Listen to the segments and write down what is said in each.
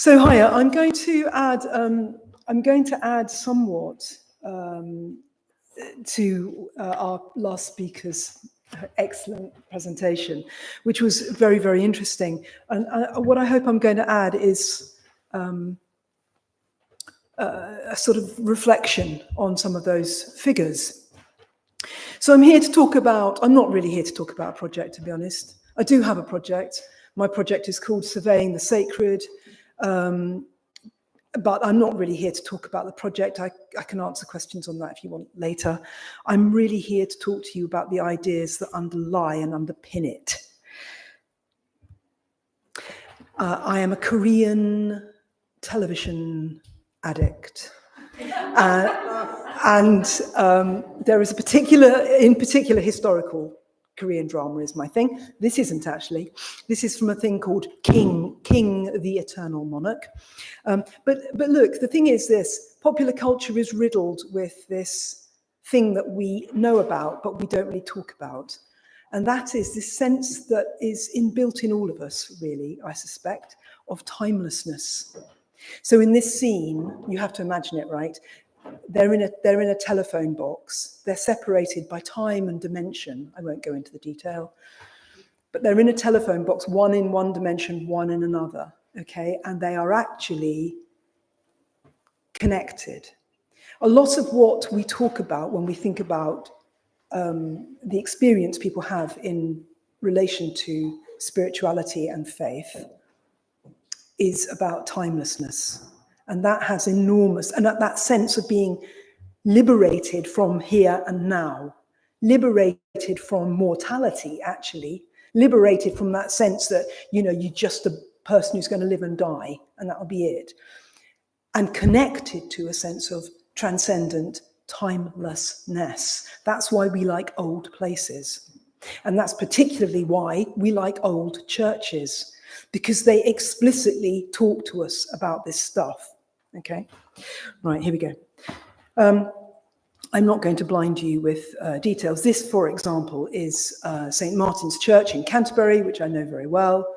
So hiya, I'm going to add somewhat to our last speaker's excellent presentation, which was very, very interesting. And what I hope I'm going to add is a sort of reflection on some of those figures. So I'm not really here to talk about a project, to be honest. I do have a project. My project is called Surveying the Sacred. But I'm not really here to talk about the project. I can answer questions on that if you want later. I'm really here to talk to you about the ideas that underlie and underpin it. I am a Korean television addict. And there is a particular historical Korean drama is my thing. This isn't actually. This is from a thing called King the Eternal Monarch. But look, the thing is this, popular culture is riddled with this thing that we know about, but we don't really talk about. And that is this sense that is inbuilt in all of us, really, I suspect, of timelessness. So in this scene, you have to imagine it, right? They're in a telephone box. They're separated by time and dimension. I won't go into the detail, but they're in a telephone box, one in one dimension, one in another, okay? And they are actually connected. A lot of what we talk about when we think about the experience people have in relation to spirituality and faith is about timelessness. And that has enormous, and that sense of being liberated from here and now, liberated from mortality, actually, liberated from that sense that, you know, you're just a person who's going to live and die, and that'll be it. And connected to a sense of transcendent timelessness. That's why we like old places. And that's particularly why we like old churches, because they explicitly talk to us about this stuff. Okay, right, here we go. I'm not going to blind you with details. This, for example, is St. Martin's Church in Canterbury, which I know very well.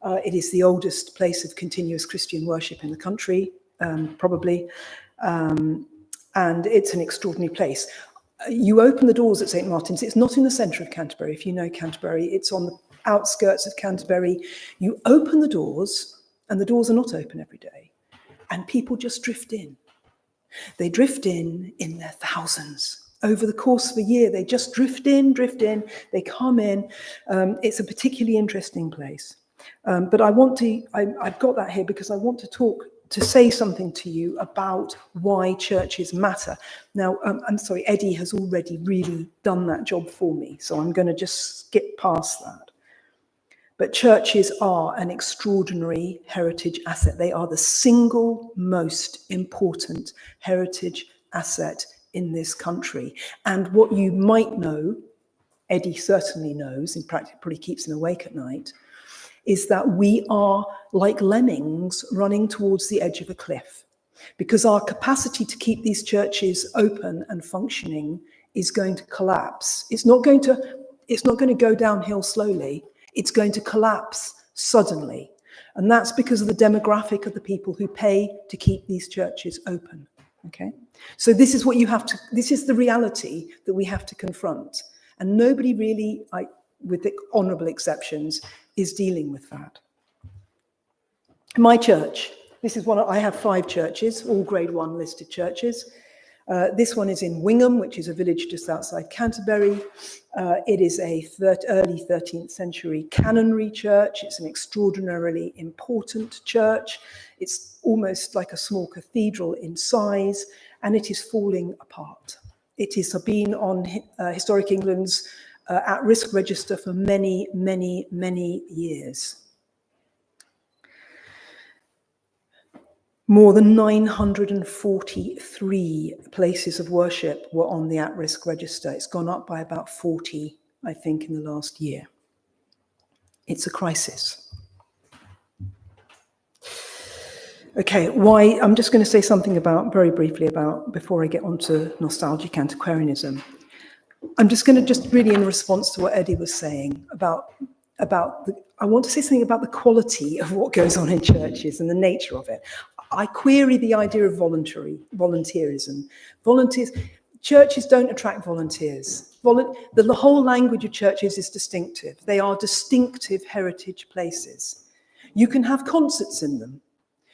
It is the oldest place of continuous Christian worship in the country, probably. And it's an extraordinary place. You open the doors at St. Martin's. It's not in the centre of Canterbury. If you know Canterbury, it's on the outskirts of Canterbury. You open the doors, and the doors are not open every day. And people just drift in. They drift in their thousands. Over the course of a year, they just drift in, they come in. It's a particularly interesting place. But I've got that here because I want to say something to you about why churches matter. Now, I'm sorry, Eddie has already really done that job for me, so I'm going to just skip past that. But churches are an extraordinary heritage asset. They are the single most important heritage asset in this country. And what you might know, Eddie certainly knows, in practice probably keeps him awake at night, is that we are like lemmings running towards the edge of a cliff, because our capacity to keep these churches open and functioning is going to collapse. It's not going to go downhill slowly. It's going to collapse suddenly. And that's because of the demographic of the people who pay to keep these churches open. Okay? So this is this is the reality that we have to confront. And nobody really, with the honourable exceptions, is dealing with that. My church, I have 5 churches, all grade 1 listed churches. This one is in Wingham, which is a village just outside Canterbury. It is a early 13th century canonry church. It's an extraordinarily important church. It's almost like a small cathedral in size, and it is falling apart. It has been on Historic England's at-risk register for many, many, many years. More than 943 places of worship were on the at-risk register. It's gone up by about 40, I think, in the last year. It's a crisis. Okay, why? I'm just going to say something very briefly before I get on to nostalgic antiquarianism. I'm just going to really in response to what Eddie was saying about I want to say something about the quality of what goes on in churches and the nature of it. I query the idea of volunteerism. Churches don't attract volunteers. The whole language of churches is distinctive. They are distinctive heritage places. You can have concerts in them.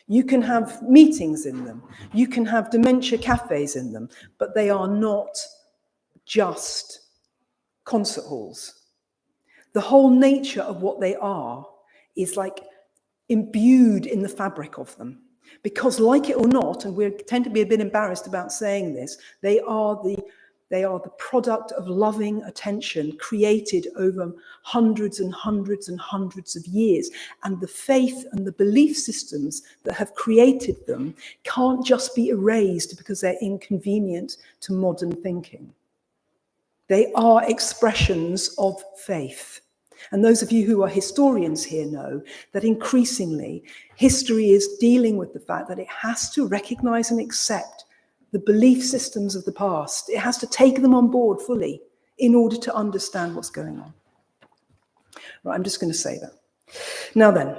You can have meetings in them. You can have dementia cafes in them, but they are not just concert halls. The whole nature of what they are is like imbued in the fabric of them. Because like it or not, and we tend to be a bit embarrassed about saying this, they are the product of loving attention created over hundreds and hundreds and hundreds of years. And the faith and the belief systems that have created them can't just be erased because they're inconvenient to modern thinking. They are expressions of faith. And those of you who are historians here know that increasingly history is dealing with the fact that it has to recognize and accept the belief systems of the past. It has to take them on board fully in order to understand what's going on. Right, I'm just going to say that. Now then,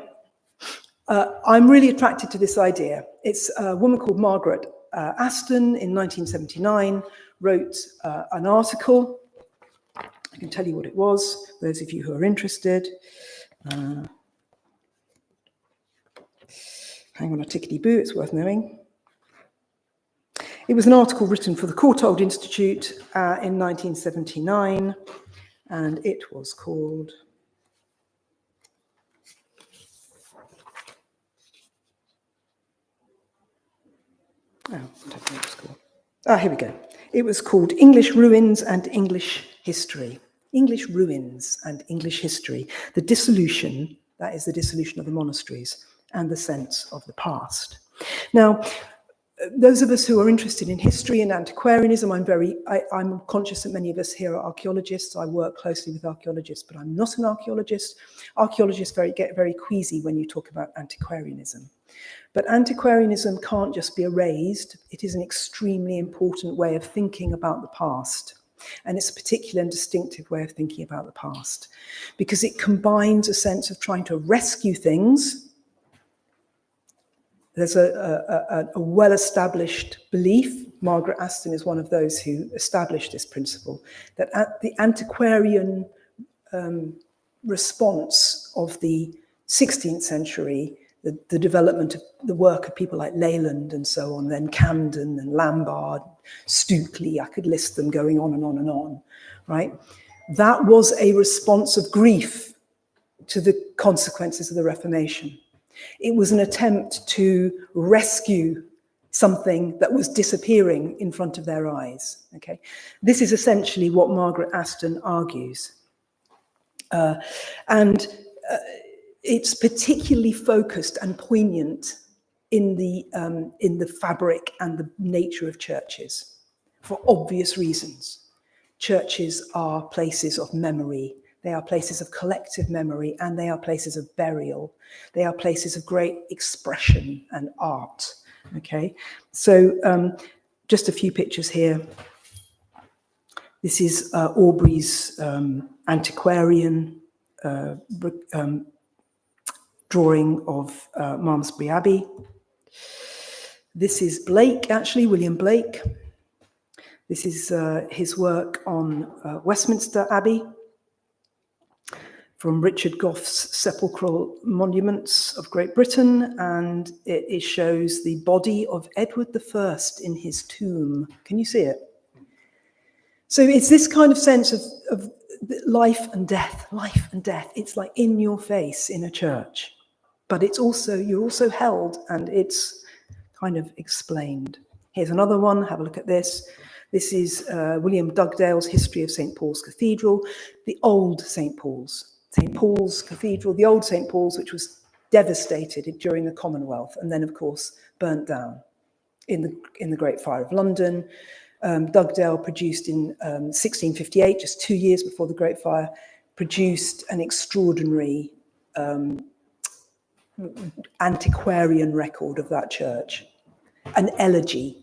I'm really attracted to this idea. It's a woman called Margaret Aston in 1979 wrote an article. I can tell you what it was, those of you who are interested. Hang on a tickety-boo, it's worth knowing. It was an article written for the Courtauld Institute in 1979, and it was called... Oh, I don't know what it's called. Here we go. It was called English Ruins and English History. English Ruins and English History. The dissolution, that is the dissolution of the monasteries, and the sense of the past. Now, those of us who are interested in history and antiquarianism, I'm conscious that many of us here are archaeologists. I work closely with archaeologists, but I'm not an archaeologist. Archaeologists get very queasy when you talk about antiquarianism. But antiquarianism can't just be erased. It is an extremely important way of thinking about the past. And it's a particular and distinctive way of thinking about the past, because it combines a sense of trying to rescue things. There's a well-established belief, Margaret Aston is one of those who established this principle, that the antiquarian response of the 16th century, the development of the work of people like Leyland and so on, then Camden and Lambard, Stukely, I could list them going on and on and on, right? That was a response of grief to the consequences of the Reformation. It was an attempt to rescue something that was disappearing in front of their eyes, okay? This is essentially what Margaret Aston argues. It's particularly focused and poignant in the fabric and the nature of churches, for obvious reasons. Churches are places of memory. They are places of collective memory, and they are places of burial. They are places of great expression and art. Okay, so just a few pictures here. This is Aubrey's antiquarian drawing of Malmesbury Abbey. This is Blake, actually, William Blake. This is his work on Westminster Abbey from Richard Gough's Sepulchral Monuments of Great Britain, and it shows the body of Edward I in his tomb. Can you see it? So it's this kind of sense of life and death. It's like in your face in a church, but you're also held and it's kind of explained. Here's another one, have a look at this. This is William Dugdale's History of St. Paul's Cathedral, the old St. Paul's Cathedral, the old St. Paul's, which was devastated during the Commonwealth and then, of course, burnt down in the Great Fire of London. Dugdale produced in 1658, just 2 years before the Great Fire, produced an extraordinary antiquarian record of that church, an elegy.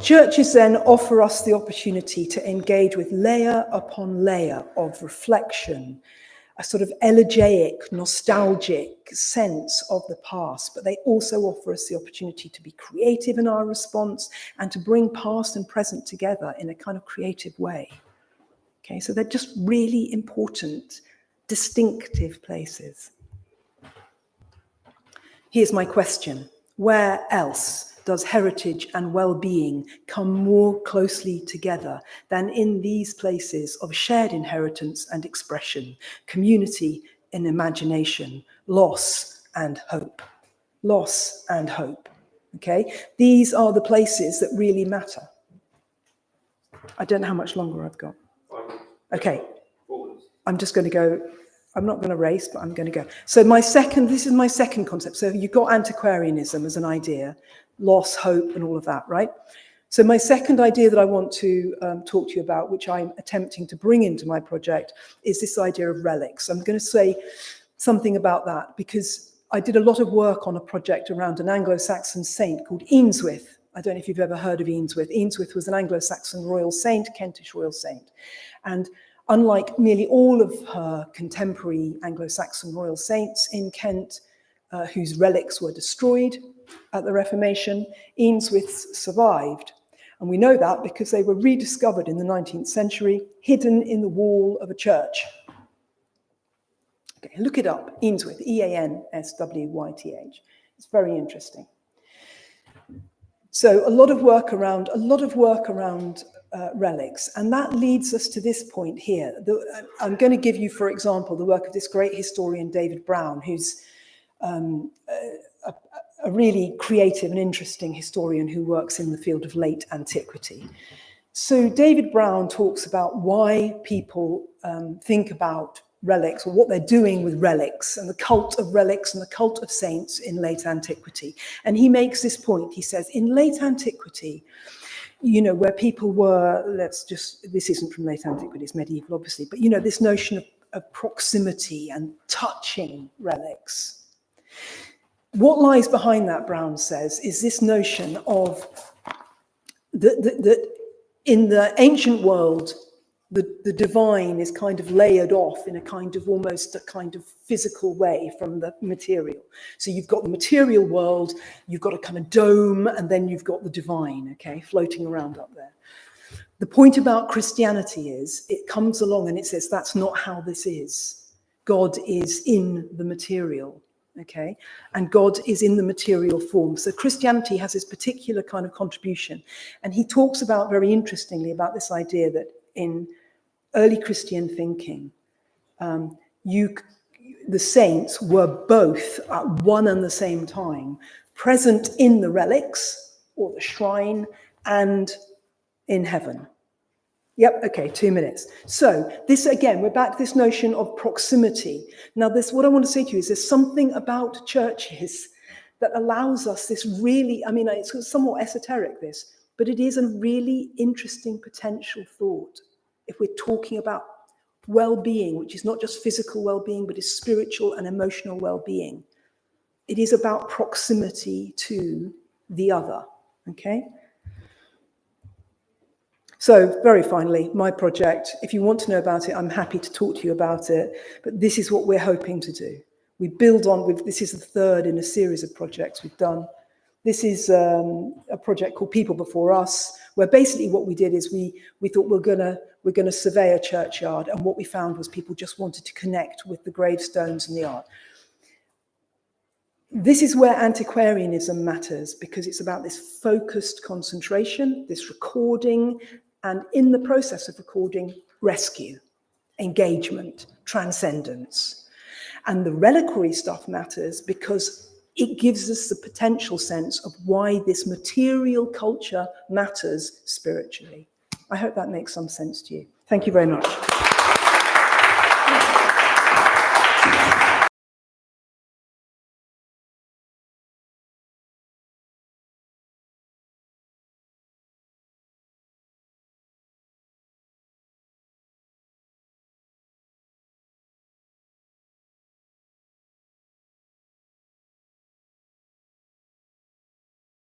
Churches then offer us the opportunity to engage with layer upon layer of reflection, a sort of elegiac, nostalgic sense of the past, but they also offer us the opportunity to be creative in our response and to bring past and present together in a kind of creative way. Okay, so they're just really important, distinctive places. Here's my question. Where else does heritage and well-being come more closely together than in these places of shared inheritance and expression, community and imagination, loss and hope? Loss and hope, okay? These are the places that really matter. I don't know how much longer I've got. Okay, I'm just going to go. I'm not going to race, but I'm going to go. So this is my second concept. So you've got antiquarianism as an idea, loss, hope, and all of that, right? So my second idea that I want to talk to you about, which I'm attempting to bring into my project, is this idea of relics. I'm going to say something about that because I did a lot of work on a project around an Anglo-Saxon saint called Eanswyth. I don't know if you've ever heard of Eanswyth. Eanswyth was an Anglo-Saxon royal saint, Kentish royal saint. And unlike nearly all of her contemporary Anglo-Saxon royal saints in Kent, whose relics were destroyed at the Reformation, Eanswyth's survived. And we know that because they were rediscovered in the 19th century, hidden in the wall of a church. Okay, look it up, Eanswyth, E-A-N-S-W-Y-T-H. It's very interesting. So a lot of work around relics, and that leads us to this point here. I'm going to give you, for example, the work of this great historian, David Brown, who's a really creative and interesting historian who works in the field of late antiquity. So David Brown talks about why people think about relics, or what they're doing with relics, and the cult of relics and the cult of saints in late antiquity. And he makes this point. He says, in late antiquity, you know, where people were, this isn't from late antiquity, it's medieval, obviously, but, you know, this notion of proximity and touching relics. What lies behind that, Brown says, is this notion of that in the ancient world, the divine is kind of layered off in a kind of almost a kind of physical way from the material. So you've got the material world, you've got a kind of dome, and then you've got the divine, okay, floating around up there. The point about Christianity is it comes along and it says that's not how this is. God is in the material, okay, and God is in the material form. So Christianity has this particular kind of contribution, and he talks about, very interestingly, about this idea that in early Christian thinking, the saints were both at one and the same time present in the relics or the shrine and in heaven. Yep, okay, 2 minutes. So this, again, we're back to this notion of proximity. Now, what I want to say to you is there's something about churches that allows us this really, I mean, it's somewhat esoteric, this, but it is a really interesting potential thought if we're talking about well-being, which is not just physical well-being, but is spiritual and emotional well-being. It is about proximity to the other, okay? So very finally, my project, if you want to know about it, I'm happy to talk to you about it, but this is what we're hoping to do. We build on with, this is the third in a series of projects we've done. This is a project called People Before Us, where basically what we did is we thought we're gonna survey a churchyard, and what we found was people just wanted to connect with the gravestones and the art. This is where antiquarianism matters, because it's about this focused concentration, this recording, and in the process of recording, rescue, engagement, transcendence. And the reliquary stuff matters because it gives us the potential sense of why this material culture matters spiritually. I hope that makes some sense to you. Thank you very much.